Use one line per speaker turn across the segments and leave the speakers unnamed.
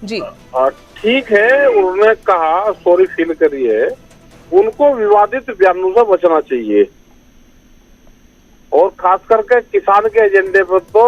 जी।
ठीक है, उन्होंने कहा, सॉरी फील करी है, उनको विवादित बयानों से बचना चाहिए। और खास करके किसान के एजेंडे पर तो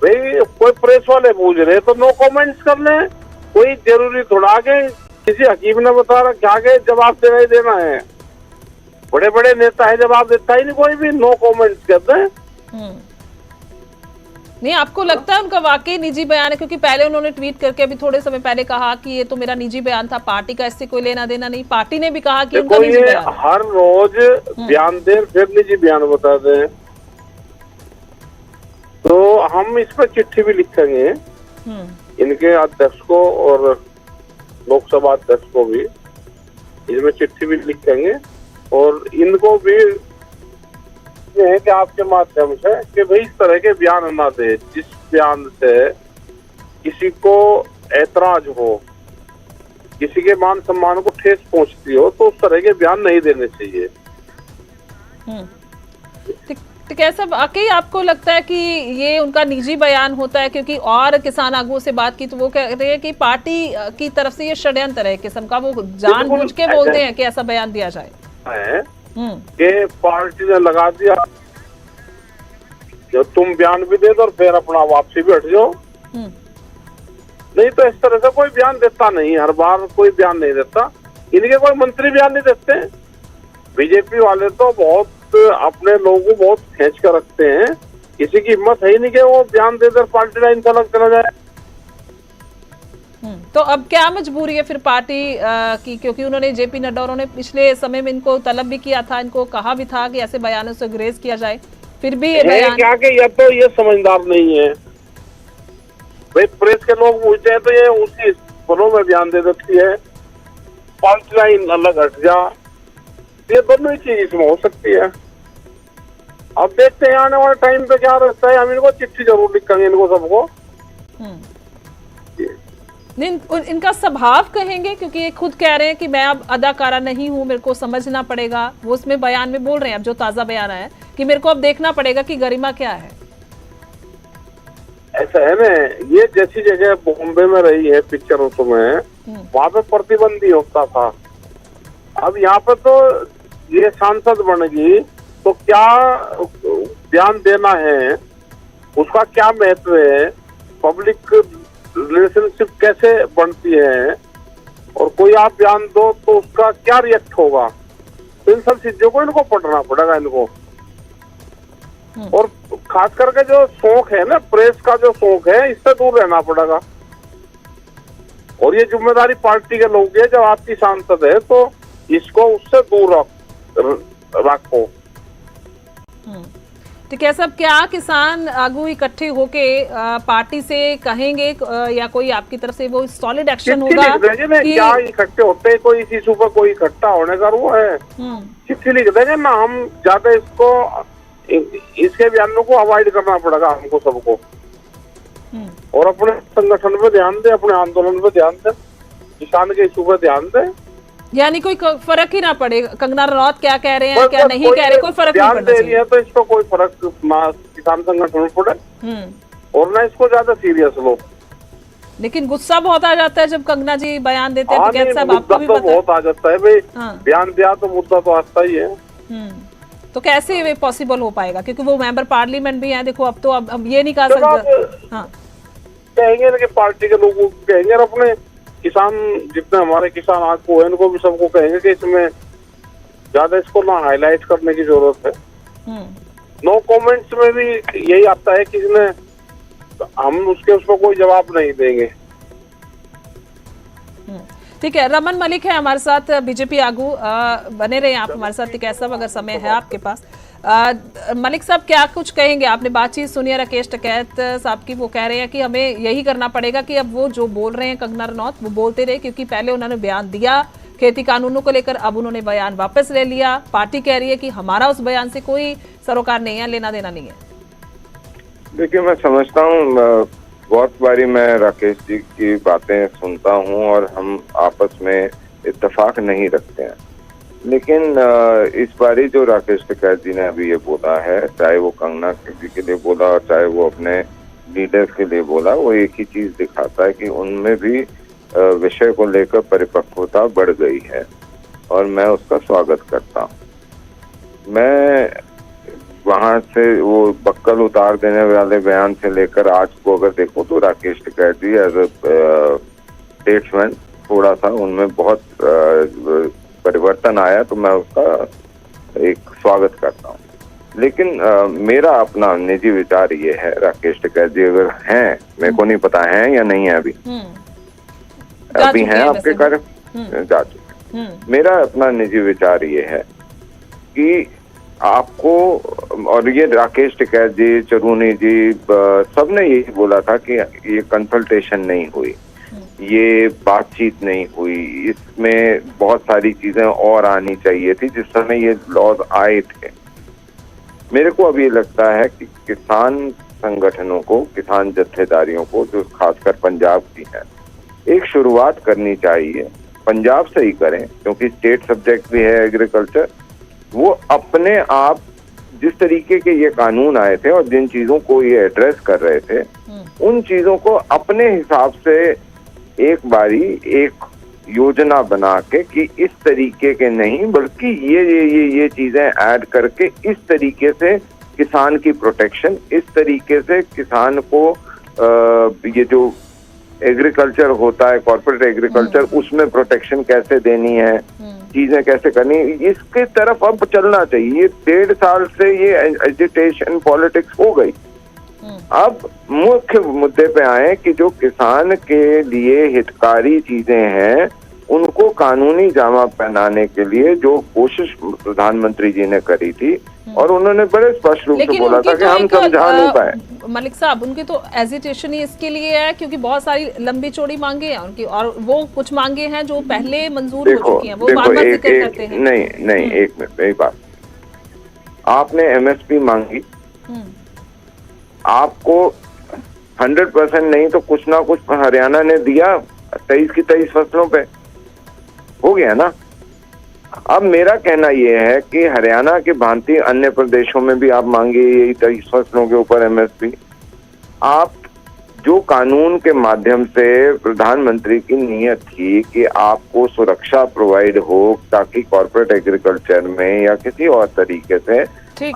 भाई कोई प्रेस वाले पूछ रहे तो नो कमेंट्स कर ले। कोई जरूरी थोड़ा के किसी हकीम ने बता रहा क्या के जवाब देना ही देना है। बड़े बड़े नेता है, जवाब देता ही नहीं कोई भी, नो कमेंट्स कहते हैं।
नहीं, आपको लगता है उनका वाकई निजी बयान है? क्योंकि पहले उन्होंने ट्वीट करके अभी थोड़े समय पहले कहा कि ये तो मेरा निजी बयान था, पार्टी का इससे कोई लेना देना नहीं। पार्टी ने भी कहा कि उनका निजी बयान है।
हर रोज बयान दे फिर निजी बयान बताते हैं। तो हम इस पर चिट्ठी भी लिखेंगे इनके अध्यक्ष को और लोकसभा अध्यक्ष को भी, इसमें चिट्ठी भी लिखेंगे। और इनको भी है कि आपके माध्यम से कि भाई इस तरह के बयान ना दे, जिस बयान से किसी को ऐतराज हो, किसी के मान सम्मान को ठेस पहुंचती हो, तो उस तरह के बयान नहीं देने चाहिए।
तो कैसा वाकई आपको लगता है कि ये उनका निजी बयान होता है? क्योंकि और किसान आगुओं से बात की तो वो कह रहे हैं कि पार्टी की तरफ से ये षड्यंत्र है किस्म का, वो जानबूझ के बोलते हैं कि ऐसा बयान दिया जाए
कि पार्टी ने लगा दिया, जब तुम बयान भी दे दो और फिर अपना वापसी भी हट जाओ। नहीं तो इस तरह से कोई बयान देता नहीं, हर बार कोई बयान नहीं देता। इनके कोई मंत्री बयान नहीं देते। बीजेपी वाले तो बहुत अपने लोगों को बहुत खींच कर रखते हैं, किसी की हिम्मत है ही नहीं कि वो बयान देकर पार्टी लाइन से अलग चला जाए।
तो अब क्या मजबूरी है फिर पार्टी की? क्योंकि उन्होंने जेपी नड्डा उन्होंने पिछले समय में इनको तलब भी किया था, इनको कहा भी था कि ऐसे बयानों से गुरेज किया जाए, फिर भी ये बयान
क्या कि या तो ये समझदार नहीं है भाई, प्रेस के लोग पूछते हैं तो ये उसी पलों में बयान दे देती है, पार्टी लाइन अलग हट जा। ये दोनों ही चीज इसमें हो सकती है। अब देखते हैं आने वाले टाइम पे क्या रहता है। हम इनको चिट्ठी जरूर लिखेंगे, इनको सबको।
इनका स्वभाव कहेंगे, क्योंकि ये खुद कह रहे हैं कि मैं अब अदाकारा नहीं हूं, मेरे को समझना पड़ेगा। वो उसमें बयान में बोल रहे हैं, अब जो ताजा बयान आया है कि मेरे को अब देखना पड़ेगा कि गरिमा क्या है।
ऐसा है ना, ये जैसी जगह बॉम्बे में रही है पिक्चरों में, वहां पे प्रतिबंधी होता था। अब यहाँ पे तो ये सांसद बनेगी तो क्या बयान देना है, उसका क्या महत्व है, पब्लिक रिलेशनशिप कैसे बनती है, और कोई आप बयान दो तो उसका क्या रिएक्ट होगा, तो इन सब चीजों को इनको पढ़ना पड़ेगा इनको। और खास करके जो शौक है ना, प्रेस का जो शौक है, इससे दूर रहना पड़ेगा। और ये जिम्मेदारी पार्टी के लोग है, जब आपकी सांसद है तो इसको उससे दूर रखो।
तो क्या सब क्या किसान आगू इकट्ठे होके पार्टी से कहेंगे या कोई आपकी तरफ से वो सॉलिड एक्शन होगा
कि क्या इकट्ठे होते हैं? कोई इस इशू पर कोई इकट्ठा होने का वो है, चिट्ठी लिख देंगे ना हम। ज्यादा इसको इसके बयानों को अवॉइड करना पड़ेगा हमको सबको, और अपने संगठन पे ध्यान दे, अपने आंदोलन पे ध्यान दे, किसान के इशू पे ध्यान दे।
यानी कोई फर्क ही ना पड़े कंगना रनौत क्या कह रहे हैं क्या नहीं कह रहे, कोई फर्क नहीं पड़ना चाहिए।
है तो इसको कोई फर्क ना किसान संगठन में पड़े और ना इसको ज्यादा सीरियस लो।
लेकिन गुस्सा बहुत आ जाता है जब कंगना जी बयान देते हैं, तो साहब आपको भी पता है
बहुत आ जाता है भाई। बयान दिया तो मुद्दा तो आता ही है।
तो कैसे वे पॉसिबल हो पाएगा? क्योंकि वो मेंबर पार्लियामेंट भी है। देखो अब तो अब ये नहीं कह सकते,
कहेंगे कि पार्टी के लोगों को कहेंगे, और अपने किसान जितने हमारे किसान आगू है इनको भी सबको कहेंगे कि इसमें ज्यादा इसको ना हाईलाइट करने की जरूरत है। नो कमेंट्स में भी यही आता है कि हम उसको कोई जवाब नहीं देंगे।
ठीक है, रमन मलिक है हमारे साथ, बीजेपी आगू, बने रहे आप हमारे साथ टिकैत साहब अगर समय है आपके पास। मलिक साहब क्या कुछ कहेंगे? आपने बातचीत सुनी है राकेश टिकैत साहब की, वो कह रहे हैं कि हमें यही करना पड़ेगा कि अब वो जो बोल रहे हैं कंगना रनौत वो बोलते रहे, क्योंकि पहले उन्होंने बयान दिया खेती कानूनों को लेकर, अब उन्होंने बयान वापस ले लिया। पार्टी कह रही है कि हमारा उस बयान से कोई सरोकार नहीं है, लेना देना नहीं है।
देखिए, मैं समझता हूँ बहुत बारी मैं राकेश जी की बातें सुनता हूँ और हम आपस में इत्तेफाक नहीं रखते हैं, लेकिन इस बारी जो राकेश टिकैत जी ने अभी ये बोला है, चाहे वो कंगना जी के लिए बोला और चाहे वो अपने लीडर्स के लिए बोला, वो एक ही चीज दिखाता है कि उनमें भी विषय को लेकर परिपक्वता बढ़ गई है और मैं उसका स्वागत करता हूँ। मैं वहां से वो बक्कल उतार देने वाले बयान से लेकर आज को अगर देखो तो राकेश टिकैत जी एज ए स्टेट्समैन थोड़ा सा उनमें बहुत परिवर्तन आया, तो मैं उसका एक स्वागत करता हूँ। लेकिन मेरा अपना निजी विचार ये है, राकेश टिकैत जी अगर हैं, मेरे को नहीं पता है या नहीं है अभी हैं आपके कार्य जा चुके। मेरा अपना निजी विचार ये है कि आपको, और ये राकेश टिकैत जी, चरूनी जी, सबने यही बोला था कि ये कंसल्टेशन नहीं हुई, ये बातचीत नहीं हुई, इसमें बहुत सारी चीजें और आनी चाहिए थी जिस समय ये लॉज आए थे। मेरे को अभी लगता है कि किसान संगठनों को, किसान जत्थेदारियों को, जो खासकर पंजाब की है, एक शुरुआत करनी चाहिए। पंजाब से ही करें क्योंकि स्टेट सब्जेक्ट भी है एग्रीकल्चर। वो अपने आप जिस तरीके के ये कानून आए थे और जिन चीजों को ये एड्रेस कर रहे थे, उन चीजों को अपने हिसाब से एक बारी एक योजना बना के कि इस तरीके के नहीं, बल्कि ये चीजें ऐड करके इस तरीके से किसान की प्रोटेक्शन, इस तरीके से किसान को ये जो एग्रीकल्चर होता है, कॉर्पोरेट एग्रीकल्चर, उसमें प्रोटेक्शन कैसे देनी है, चीजें कैसे करनी, इसके तरफ अब चलना चाहिए। 1.5 साल से ये एजिटेशन पॉलिटिक्स हो गई। अब मुख्य मुद्दे पे आए कि जो किसान के लिए हितकारी चीजें हैं उनको कानूनी जामा पहनाने के लिए जो कोशिश प्रधानमंत्री जी ने करी थी, और उन्होंने बड़े स्पष्ट रूप से बोला था कि हम समझा नहीं पाए।
मलिक साहब, उनकी तो एजिटेशन ही इसके लिए है क्योंकि बहुत सारी लंबी चौड़ी मांगे हैं उनकी, और वो कुछ मांगे हैं जो पहले मंजूर हो चुकी हैं, वो बार-बार जिक्र करते हैं।
नहीं एक मिनट, एक बात, आपने एमएसपी मांगी, आपको 100% नहीं तो कुछ ना कुछ हरियाणा ने दिया 23 की 23 फसलों पे, हो गया ना। अब मेरा कहना यह है कि हरियाणा की भांति अन्य प्रदेशों में भी आप मांगे यही 23 फसलों के ऊपर एमएसपी। आप जो कानून के माध्यम से प्रधानमंत्री की नीयत थी कि आपको सुरक्षा प्रोवाइड हो ताकि कॉर्पोरेट एग्रीकल्चर में या किसी और तरीके से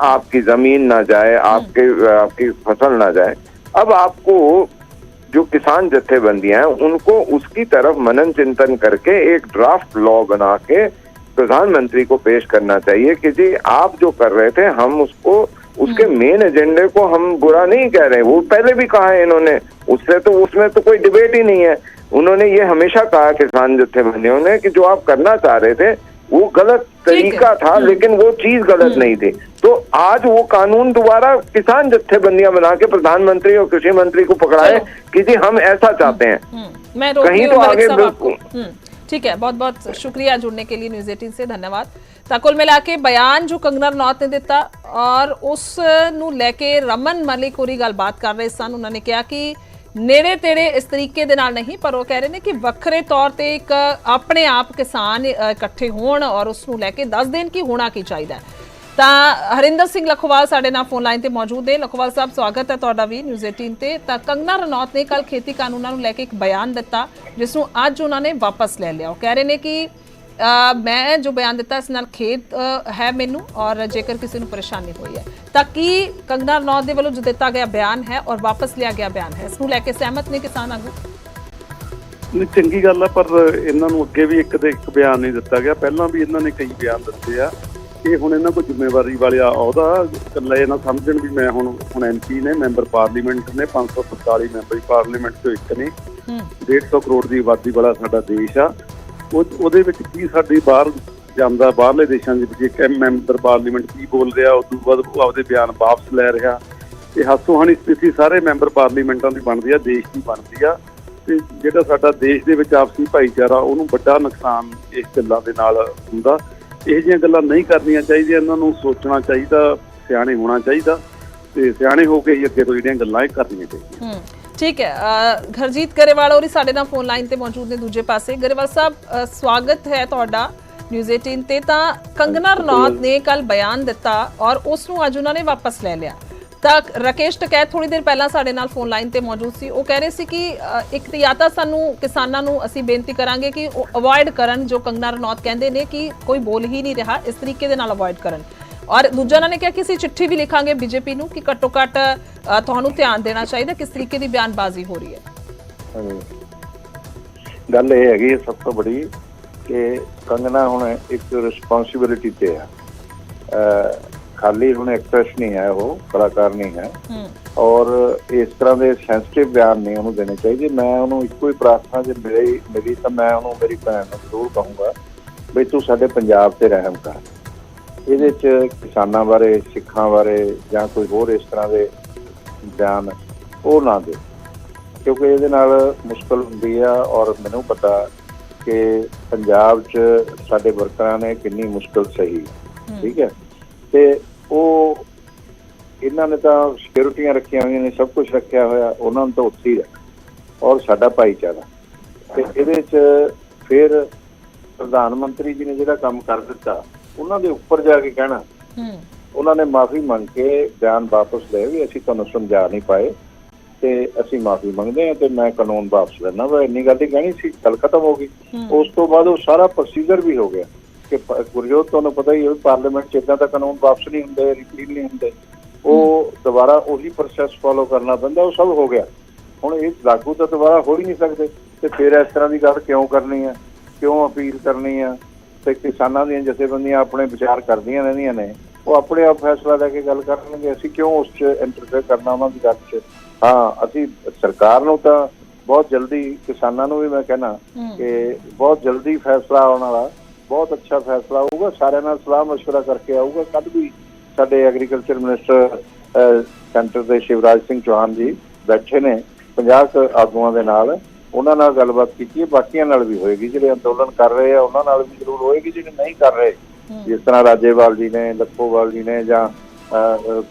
आपकी जमीन ना जाए, आपकी फसल ना जाए, अब आपको जो किसान जत्थेबंदियां हैं उनको उसकी तरफ मनन चिंतन करके एक ड्राफ्ट लॉ बना के प्रधानमंत्री को पेश करना चाहिए कि जी आप जो कर रहे थे हम उसको, उसके मेन एजेंडे को हम बुरा नहीं कह रहे, वो पहले भी कहा है इन्होंने, उससे तो उसमें तो कोई डिबेट ही नहीं है। उन्होंने ये हमेशा कहा किसान जत्थेबंदियों ने कि जो आप करना चाह रहे थे वो गलत तरीका था, लेकिन वो चीज गलत नहीं थी। तो आज वो कानून दोबारा किसान जत्थेबंदियां बना के प्रधानमंत्री और कृषि मंत्री को पकड़ाए कि जी हम ऐसा चाहते हैं।
मैं
कहीं तो आगे
ठीक है, बहुत बहुत शुक्रिया जुड़ने के लिए न्यूज़ 18 से, धन्यवाद। ਤਾਂ ਕੁੱਲ ਮਿਲਾ ਕੇ ਬਿਆਨ ਜੋ ਕੰਗਨਾ ਰਣੌਤ ਨੇ ਦਿੱਤਾ ਔਰ ਉਸ ਨੂੰ ਲੈ ਕੇ ਰਮਨ ਮਲਿਕ ਹੋਰੀ ਗੱਲਬਾਤ ਕਰ ਰਹੇ ਸਨ। ਉਹਨਾਂ ਨੇ ਕਿਹਾ ਕਿ ਨੇੜੇ ਤੇੜੇ ਇਸ ਤਰੀਕੇ ਦੇ ਨਾਲ ਨਹੀਂ, ਪਰ ਉਹ ਕਹਿ ਰਹੇ ਨੇ ਕਿ ਵੱਖਰੇ ਤੌਰ ਤੇ ਇੱਕ ਆਪਣੇ ਆਪ ਕਿਸਾਨ ਇਕੱਠੇ ਹੋਣ ਔਰ ਉਸ ਨੂੰ ਲੈ ਕੇ ਦੱਸ ਦੇਣ ਕਿ ਹੋਣਾ ਕੀ ਚਾਹੀਦਾ ਹੈ। ਤਾਂ ਹਰਿੰਦਰ ਸਿੰਘ ਲਖੋਵਾਲ ਸਾਡੇ ਨਾਲ ਫੋਨ ਲਾਈਨ ਤੇ ਮੌਜੂਦ ਹੈ। ਲਖੋਵਾਲ ਸਾਹਿਬ, ਸਵਾਗਤ ਹੈ ਤੁਹਾਡਾ ਵੀ ਨਿਊਜ਼ 18 ਤੇ। ਤਾਂ ਕੰਗਨਾ ਰਣੌਤ ਨੇ ਕੱਲ ਖੇਤੀ ਕਾਨੂੰਨਾਂ ਨੂੰ ਲੈ ਕੇ ਇੱਕ ਬਿਆਨ ਦਿੱਤਾ ਜਿਸ ਨੂੰ ਅੱਜ ਉਹਨਾਂ ਨੇ ਵਾਪਸ ਲੈ ਲਿਆ। ਉਹ ਕਹਿ ਰਹੇ ਨੇ ਕਿ मैं जो बयान दिता इस नाल खेद है मैनू, और जेकर किसी को परेशानी हुई है ताकि कंगना रनौत दे वालों जो दिता गया बयान है और वापस लिया गया बयान है, इसनूं लैके सहमत ने किसान आगू?
नहीं, चंगी गल है, पर इन्हां नूं अगे भी एक बयान नहीं दिता गया, पहलां भी इन्हां ने कई बयान दिते आ। ये हुण इन्हां कोई जिम्मेवारी वाला अहुदा इकल्ला ये ना समझण भी मैं हुण MP ने, मैंबर पार्लीमेंट ने, 545 मैंबर पार्लीमेंट चों एक ने, 150 करोड़ की आबादी वाला साडा देश आ। ਉਹਦੇ ਵਿੱਚ ਕੀ ਸਾਡੀ ਬਾਹਰ ਜਾਂਦਾ, ਬਾਹਰਲੇ ਦੇਸ਼ਾਂ ਦੇ ਵਿੱਚ ਇੱਕ ਮੈਂਬਰ ਪਾਰਲੀਮੈਂਟ ਕੀ ਬੋਲ ਰਿਹਾ, ਉਸ ਤੋਂ ਬਾਅਦ ਉਹ ਆਪਦੇ ਬਿਆਨ ਵਾਪਸ ਲੈ ਰਿਹਾ। ਇਹ ਹਾਸੋਹਾਣੀ ਸਥਿਤੀ ਸਾਰੇ ਮੈਂਬਰ ਪਾਰਲੀਮੈਂਟਾਂ ਦੀ ਬਣਦੀ ਆ, ਦੇਸ਼ ਦੀ ਬਣਦੀ ਆ, ਤੇ ਜਿਹੜਾ ਸਾਡਾ ਦੇਸ਼ ਦੇ ਵਿੱਚ ਆਪਸੀ ਭਾਈਚਾਰਾ ਉਹਨੂੰ ਵੱਡਾ ਨੁਕਸਾਨ ਇਸ ਗੱਲਾਂ ਦੇ ਨਾਲ ਹੁੰਦਾ। ਇਹੋ ਜਿਹੀਆਂ ਗੱਲਾਂ ਨਹੀਂ ਕਰਨੀਆਂ ਚਾਹੀਦੀਆਂ, ਇਹਨਾਂ ਨੂੰ ਸੋਚਣਾ ਚਾਹੀਦਾ, ਸਿਆਣੇ ਹੋਣਾ ਚਾਹੀਦਾ, ਤੇ ਸਿਆਣੇ ਹੋ ਕੇ ਹੀ ਅੱਗੇ ਤੋਂ ਜਿਹੜੀਆਂ ਗੱਲਾਂ ਇਹ ਕਰਨੀਆਂ ਚਾਹੀਦੀਆਂ।
ठीक है, घरजीत गरेवाल और साडे नाल फोन लाइन ते मौजूद ने दूजे पासे। गरेवाल साहब, स्वागत है तुहाडा न्यूज़ 18 ते। तां कंगना रनौत ने कल बयान दिता और उस नूं अज उन्होंने वापस ले लिया, ਤਾਂ ਰਾਕੇਸ਼ ਟਕੈਤ ਥੋੜੀ ਦੇਰ ਪਹਿਲਾਂ ਸਾਡੇ ਨਾਲ ਫੋਨ ਲਾਈਨ ਤੇ ਮੌਜੂਦ ਸੀ। ਉਹ ਕਹਿ ਰਹੇ ਸੀ ਕਿ ਇੱਕ ਤਾਂ ਜਾਂ ਤਾਂ ਸਾਨੂੰ ਕਿਸਾਨਾਂ ਨੂੰ ਅਸੀਂ ਬੇਨਤੀ ਕਰਾਂਗੇ ਕਿ ਉਹ ਅਵੋਇਡ ਕਰਨ, ਜੋ ਕੰਗਨਾ ਰਣੌਤ ਕਹਿੰਦੇ ਨੇ ਕਿ ਕੋਈ ਬੋਲ ਹੀ ਨਹੀਂ ਰਿਹਾ, ਇਸ ਤਰੀਕੇ ਦੇ ਨਾਲ ਅਵੋਇਡ ਕਰਨ। ਔਰ ਦੂਜਾ ਉਹਨਾਂ ਨੇ ਕਿਹਾ ਕਿ ਅਸੀਂ ਚਿੱਠੀ ਵੀ ਲਿਖਾਂਗੇ ਬੀਜੇਪੀ ਨੂੰ ਕਿ ਘੱਟੋ ਘੱਟ ਤੁਹਾਨੂੰ ਧਿਆਨ ਦੇਣਾ ਚਾਹੀਦਾ ਕਿਸ ਤਰੀਕੇ ਦੀ ਬਿਆਨਬਾਜ਼ੀ ਹੋ ਰਹੀ ਹੈ।
ਗੱਲ ਇਹ ਹੈਗੀ ਸਭ ਤੋਂ ਬੜੀ ਕਿ ਕੰਗਨਾ ਹੁਣ ਇੱਕ ਰਿਸਪੌਂਸਿਬਿਲਿਟੀ ਤੇ ਆ, ਖਾਲੀ ਹੁਣ ਐਕਟਰੈਸ ਨਹੀਂ ਹੈ, ਉਹ ਕਲਾਕਾਰ ਨਹੀਂ ਹੈ। ਔਰ ਇਸ ਤਰ੍ਹਾਂ ਦੇ ਸੈਂਸਿਟਿਵ ਬਿਆਨ ਨਹੀਂ ਉਹਨੂੰ ਦੇਣੇ ਚਾਹੀਦੇ। ਮੈਂ ਉਹਨੂੰ ਇੱਕੋ ਹੀ ਪ੍ਰਾਰਥਨਾ ਜੇ ਮੇਰੀ ਤਾਂ ਮੈਂ ਉਹਨੂੰ ਮੇਰੀ ਭੈਣ ਨੂੰ ਜ਼ਰੂਰ ਕਹੂੰਗਾ ਬਈ ਤੂੰ ਸਾਡੇ ਪੰਜਾਬ ਤੇ ਰਹਿਮ ਕਰ, ਇਹਦੇ 'ਚ ਕਿਸਾਨਾਂ ਬਾਰੇ, ਸਿੱਖਾਂ ਬਾਰੇ ਜਾਂ ਕੋਈ ਹੋਰ ਇਸ ਤਰ੍ਹਾਂ ਦੇ ਬਿਆਨ ਉਹ ਨਾ ਦੇ, ਕਿਉਂਕਿ ਇਹਦੇ ਨਾਲ ਮੁਸ਼ਕਲ ਹੁੰਦੀ ਆ। ਔਰ ਮੈਨੂੰ ਪਤਾ ਕਿ ਪੰਜਾਬ 'ਚ ਸਾਡੇ ਵਰਕਰਾਂ ਨੇ ਕਿੰਨੀ ਮੁਸ਼ਕਲ ਸਹੀ, ਠੀਕ ਹੈ, ਤੇ ਉਹ ਇਹਨਾਂ ਨੇ ਤਾਂ ਸਿਕਿਉਰਿਟੀਆਂ ਰੱਖੀਆਂ ਹੋਈਆਂ ਨੇ, ਸਭ ਕੁਝ ਰੱਖਿਆ ਹੋਇਆ, ਉਹਨਾਂ ਨੂੰ ਤਾਂ ਉੱਥੇ ਹੀ ਰੱਖ, ਔਰ ਸਾਡਾ ਭਾਈਚਾਰਾ। ਤੇ ਇਹਦੇ 'ਚ ਫਿਰ ਪ੍ਰਧਾਨ ਮੰਤਰੀ ਜੀ ਨੇ ਜਿਹੜਾ ਕੰਮ ਕਰ ਦਿੱਤਾ, ਉਹਨਾਂ ਦੇ ਉੱਪਰ ਜਾ ਕੇ ਕਹਿਣਾ, ਉਹਨਾਂ ਨੇ ਮਾਫੀ ਮੰਗ ਕੇ ਬਿਆਨ ਵਾਪਸ ਲਏ ਵੀ ਅਸੀਂ ਤੁਹਾਨੂੰ ਸਮਝਾ ਨਹੀਂ ਪਾਏ ਤੇ ਅਸੀਂ ਮਾਫੀ ਮੰਗਦੇ ਹਾਂ ਤੇ ਮੈਂ ਕਾਨੂੰਨ ਵਾਪਸ ਲੈਣਾ। ਵਾ ਇੰਨੀ ਗੱਲ ਹੀ ਕਹਿਣੀ ਸੀ, ਗੱਲ ਖਤਮ ਹੋ ਗਈ। ਉਸ ਤੋਂ ਬਾਅਦ ਉਹ ਸਾਰਾ ਪ੍ਰੋਸੀਜਰ ਵੀ ਹੋ ਗਿਆ ਕਿ ਗੁਰਜੋਤ ਤੁਹਾਨੂੰ ਪਤਾ ਹੀ ਹੈ ਪਾਰਲੀਮੈਂਟ 'ਚ ਇੱਦਾਂ ਦਾ ਕਾਨੂੰਨ ਵਾਪਸ ਨਹੀਂ ਹੁੰਦੇ, ਰਿਪੀਲ ਨਹੀਂ ਹੁੰਦੇ, ਉਹ ਦੁਬਾਰਾ ਉਹੀ ਪ੍ਰੋਸੈਸ ਫੋਲੋ ਕਰਨਾ ਪੈਂਦਾ। ਉਹ ਸਭ ਹੋ ਗਿਆ, ਹੁਣ ਇਹ ਲਾਗੂ ਤਾਂ ਦੁਬਾਰਾ ਹੋ ਹੀ ਨਹੀਂ ਸਕਦੇ। ਤੇ ਫਿਰ ਇਸ ਤਰ੍ਹਾਂ ਦੀ ਗੱਲ ਕਿਉਂ ਕਰਨੀ ਹੈ, ਕਿਉਂ ਅਪੀਲ ਕਰਨੀ ਆ? ਤੇ ਕਿਸਾਨਾਂ ਦੀਆਂ ਜਥੇਬੰਦੀਆਂ ਆਪਣੇ ਵਿਚਾਰ ਕਰਦੀਆਂ ਰਹਿੰਦੀਆਂ ਨੇ, ਉਹ ਆਪਣੇ ਆਪ ਫੈਸਲਾ ਲੈ ਕੇ ਗੱਲ ਕਰਨਗੇ, ਅਸੀਂ ਕਿਉਂ ਉਸ 'ਚ ਇੰਟਰਫੇਅਰ ਕਰਨਾ ਉਹਨਾਂ ਦੀ ਗੱਲ 'ਚ। ਹਾਂ, ਅਸੀਂ ਸਰਕਾਰ ਨੂੰ ਤਾਂ ਬਹੁਤ ਜਲਦੀ, ਕਿਸਾਨਾਂ ਨੂੰ ਵੀ ਮੈਂ ਕਹਿਣਾ ਕਿ ਬਹੁਤ ਜਲਦੀ ਫੈਸਲਾ ਆਉਣ ਵਾਲਾ, ਬਹੁਤ ਅੱਛਾ ਫੈਸਲਾ ਆਊਗਾ, ਸਾਰਿਆਂ ਨਾਲ ਸਲਾਹ ਮਸ਼ਵਰਾ ਕਰਕੇ ਆਊਗਾ। ਕੱਲ੍ਹ ਵੀ ਸਾਡੇ ਐਗਰੀਕਲਚਰ ਮਿਨਿਸਟਰ ਸੈਂਟਰ ਦੇ ਸ਼ਿਵਰਾਜ ਸਿੰਘ ਚੌਹਾਨ ਜੀ ਬੈਠੇ ਨੇ 50 ਆਗੂਆਂ ਦੇ ਨਾਲ, ਉਹਨਾਂ ਨਾਲ ਗੱਲਬਾਤ ਕੀਤੀ ਹੈ, ਬਾਕੀਆਂ ਨਾਲ ਵੀ ਹੋਏਗੀ। ਜਿਹੜੇ ਅੰਦੋਲਨ ਕਰ ਰਹੇ ਆ ਉਹਨਾਂ ਨਾਲ ਵੀ ਜ਼ਰੂਰ ਹੋਏਗੀ, ਜਿਹੜੇ ਨਹੀਂ ਕਰ ਰਹੇ, ਜਿਸ ਤਰ੍ਹਾਂ ਰਾਜੇਵਾਲ ਜੀ ਨੇ, ਲੱਖੋਵਾਲ ਜੀ ਨੇ, ਜਾਂ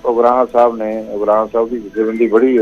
ਉਗਰਾਹਾਂ ਸਾਹਿਬ ਨੇ, ਉਗਰਾਹਾਂ ਸਾਹਿਬ ਦੀ ਜਥੇਬੰਦੀ ਬੜੀ